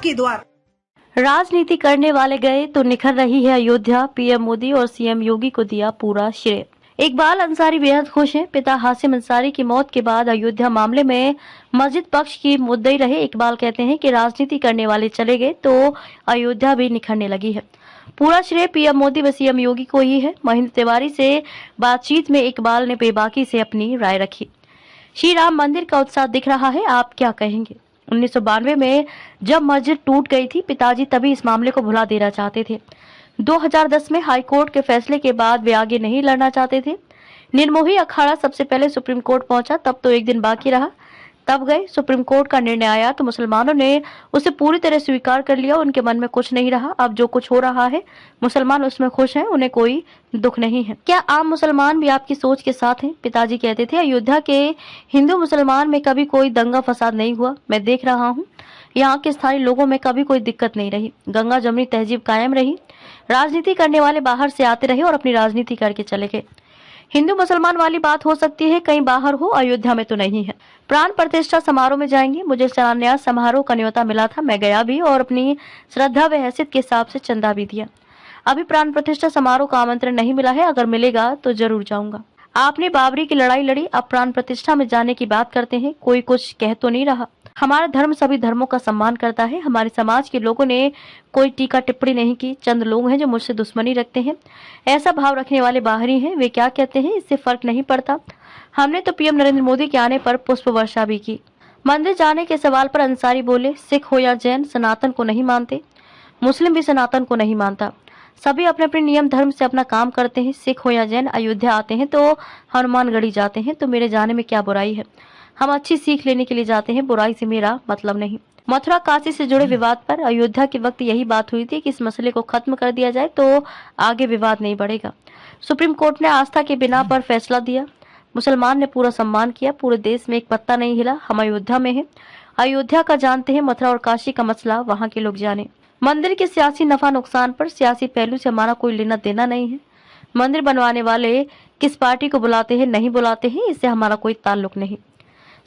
आपके द्वार। राजनीति करने वाले गए तो निखर रही है अयोध्या, पीएम मोदी और सीएम योगी को दिया पूरा श्रेय। इकबाल अंसारी बेहद खुश हैं। पिता हाशिम अंसारी की मौत के बाद अयोध्या मामले में मस्जिद पक्ष की मुद्दई रहे इकबाल कहते हैं कि राजनीति करने वाले चले गए तो अयोध्या भी निखरने लगी है। पूरा श्रेय पीएम मोदी व सीएम योगी को ही है। महेंद्र तिवारी से बातचीत में इकबाल ने बेबाकी से अपनी राय रखी। श्री राम मंदिर का उत्साह दिख रहा है, आप क्या कहेंगे? 1992 में जब मस्जिद टूट गई थी, पिताजी तभी इस मामले को भुला देना चाहते थे। 2010 में हाईकोर्ट के फैसले के बाद वे आगे नहीं लड़ना चाहते थे। निर्मोही अखाड़ा सबसे पहले सुप्रीम कोर्ट पहुंचा, तब तो एक दिन बाकी रहा, तब गए। सुप्रीम कोर्ट का निर्णय आया तो मुसलमानों ने उसे पूरी तरह स्वीकार कर लिया। उनके मन में कुछ नहीं रहा। अब जो कुछ हो रहा है मुसलमान उसमें खुश हैं, उन्हें कोई दुख नहीं है। क्या आम मुसलमान भी आपकी सोच के साथ हैं? पिताजी कहते थे अयोध्या के हिंदू मुसलमान में कभी कोई दंगा फसाद नहीं हुआ। मैं देख रहा हूँ यहाँ के स्थानीय लोगों में कभी कोई दिक्कत नहीं रही। गंगा जमनी तहजीब कायम रही। राजनीति करने वाले बाहर से आते रहे और अपनी राजनीति करके चले गए। हिंदू मुसलमान वाली बात हो सकती है कहीं बाहर हो, अयोध्या में तो नहीं है। प्राण प्रतिष्ठा समारोह में जाएंगे। मुझे शिलान्यास समारोह का न्योता मिला था, मैं गया भी और अपनी श्रद्धा व हैसियत के हिसाब से चंदा भी दिया। अभी प्राण प्रतिष्ठा समारोह का आमंत्रण नहीं मिला है, अगर मिलेगा तो जरूर जाऊंगा। आपने बाबरी की लड़ाई लड़ी, अब प्राण प्रतिष्ठा में जाने की बात करते हैं, कोई कुछ कह तो नहीं रहा। हमारा धर्म सभी धर्मों का सम्मान करता है। हमारे समाज के लोगों ने कोई टीका टिप्पणी नहीं की। चंद लोग हैं जो मुझसे दुश्मनी रखते हैं, ऐसा भाव रखने वाले बाहरी हैं। वे क्या कहते हैं इससे फर्क नहीं पड़ता। हमने तो पीएम नरेंद्र मोदी के आने पर पुष्प वर्षा भी की। मंदिर जाने के सवाल पर अंसारी बोले, सिख हो या जैन सनातन को नहीं मानते, मुस्लिम भी सनातन को नहीं मानता। सभी अपने अपने नियम धर्म से अपना काम करते हैं। सिख हो या जैन अयोध्या आते हैं तो हनुमानगढ़ी जाते हैं, तो मेरे जाने में क्या बुराई है? हम अच्छी सीख लेने के लिए जाते हैं, बुराई से मेरा मतलब नहीं। मथुरा काशी से जुड़े विवाद पर अयोध्या के वक्त यही बात हुई थी कि इस मसले को खत्म कर दिया जाए तो आगे विवाद नहीं बढ़ेगा। सुप्रीम कोर्ट ने आस्था के बिना पर फैसला दिया। मुसलमान ने पूरा सम्मान किया। पूरे देश में एक पत्ता नहीं हिला। हम अयोध्या में हैं, अयोध्या का जानते हैं। मथुरा और काशी का मसला वहाँ के लोग जाने। मंदिर के सियासी नफा नुकसान पर सियासी पहलू से हमारा कोई लेना देना नहीं है। मंदिर बनवाने वाले किस पार्टी को बुलाते हैं नहीं बुलाते हैं, इससे हमारा कोई ताल्लुक नहीं।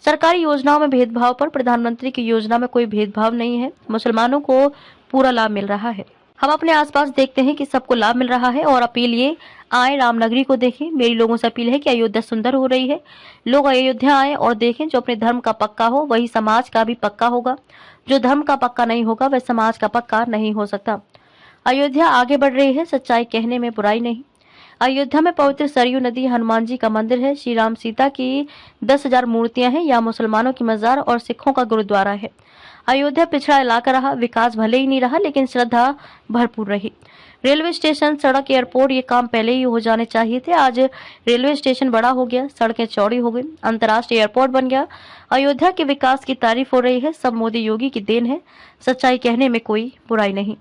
सरकारी योजनाओं में भेदभाव पर प्रधानमंत्री की योजना में कोई भेदभाव नहीं है। मुसलमानों को पूरा लाभ मिल रहा है। हम अपने आसपास देखते हैं कि सबको लाभ मिल रहा है और अपील ये आए रामनगरी को देखें। मेरी लोगों से अपील है कि अयोध्या सुंदर हो रही है, लोग अयोध्या आए और देखें। जो अपने धर्म का पक्का हो वही समाज का भी पक्का होगा। जो धर्म का पक्का नहीं होगा वह समाज का पक्का नहीं हो सकता। अयोध्या आगे बढ़ रही है, सच्चाई कहने में बुराई नहीं। अयोध्या में पवित्र सरयू नदी, हनुमान जी का मंदिर है, श्री राम सीता की 10,000 मूर्तियां हैं। यहाँ मुसलमानों की मजार और सिखों का गुरुद्वारा है। अयोध्या पिछड़ा इलाका रहा, विकास भले ही नहीं रहा लेकिन श्रद्धा भरपूर रही। रेलवे स्टेशन, सड़क, एयरपोर्ट ये काम पहले ही हो जाने चाहिए थे। आज रेलवे स्टेशन बड़ा हो गया, सड़कें चौड़ी हो गई, अंतर्राष्ट्रीय एयरपोर्ट बन गया। अयोध्या के विकास की तारीफ हो रही है। सब मोदी योगी की देन है, सच्चाई कहने में कोई बुराई नहीं।